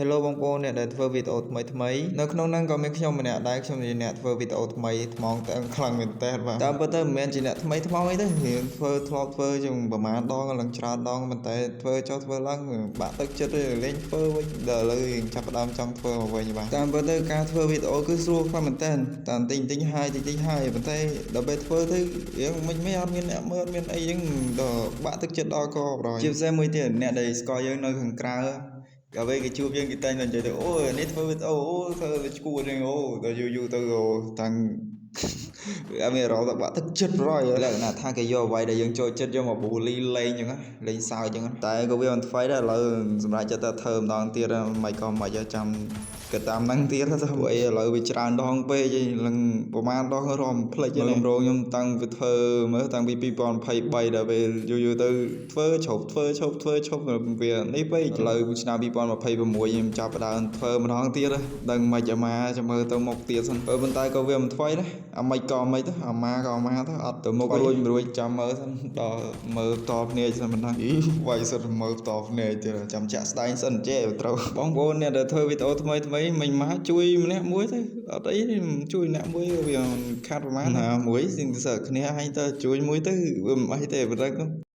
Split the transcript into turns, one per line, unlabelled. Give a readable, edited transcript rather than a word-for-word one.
Hello បងប្អូនអ្នកដែលធ្វើវីដេអូថ្មីនៅក្នុងហ្នឹងក៏មានខ្ញុំម្នាក់ដែរខ្ញុំជាអ្នកធ្វើវីដេអូថ្មីថ្មងតែខ្លាំងមែនតើបាទតាមពិតទៅមិនមែនជាអ្នកថ្មីថ្មងអីទេរៀងធ្វើធ្លាប់ធ្វើជាងប្រហែលដងឡើងច្រើនដងប៉ុន្តែធ្វើចុះធ្វើឡើងបាក់ទឹកចិត្តលេងធ្វើវិញដល់ឥឡូវរៀងចាប់ផ្ដើមចង់ធ្វើមកវិញបាទតាមពិតទៅការធ្វើវីដេអូគឺស្រួលខ្លាំងមែនតើតែបន្តិចហើយតិចហើយប៉ុន្តែដល់ពេលធ្វើទៅរៀងមិនអត់មានអ្នកមើលអត់មានអីហ្នឹងដល់បាក់ទឹកចិត្តដល់កប្រហែលជាពិសេសមួយទៀតអ្នកដែលស្គាល់យើងនៅខាងក្រៅកាលពេលគេជួបយើងគេតែងតែនិយាយទៅអូនេះធ្វើវីដេអូអូធ្វើឈួតហ្នឹងអូដល់យូរទៅតាំងអត់មានអារម្មណ៍ថាបាក់ទឹកចិត្តប្រយលក្ខណៈថាគេយកអ្វីដែលយើងចូលចិត្តយកមកប៊ូលីលេងអញ្ចឹងលេងសើចអញ្ចឹងតែក៏វាមិនថ្មីដែរឥឡូវសម្រាប់ចិត្តតែធ្វើម្ដងទៀតមិនក៏មិនចាំគិតតាមហ្នឹងទៀតទៅព្រោះអីឥឡូវវាច្រើនដងពេកឡើងប្រហែលដងរំភ្លេចហ្នឹងរងខ្ញុំតាំងពីធ្វើមើលតាំងពី2023ដល់ពេលយូរទៅធ្វើឈប់វានេះពេកឥឡូវឆ្នាំ2026ខ្ញុំចាប់ផ្ដើមធ្វើម្ដងទៀតដឹងមិនអាម៉ាចាំមើលទៅមុខទៀតសិនប៉ុន្តែក៏វាមិនថ្មីដែរអាមិនក៏មិនទៅអាម៉ាក៏អាម៉ាទៅអត់ទៅមុខរួចចាំមើលសិនដល់មើលតភ្នែកសិនមិនដឹងវាយសិនមើលតភ្នែកទៀតចាំចាក់ស្ដែងសិនចេះត្រូវបងប្អូនអ្នកដែលធ្វើវីដេអូថ្មីមិនមកជួយម្នាក់មួយទៅអត់អីជួយម្នាក់មួយវាខាត់ប្រហែលណាមួយសិនសើគ្នាអញទៅជួយមួយទៅវាមិនអីទេប៉ុណ្ណឹង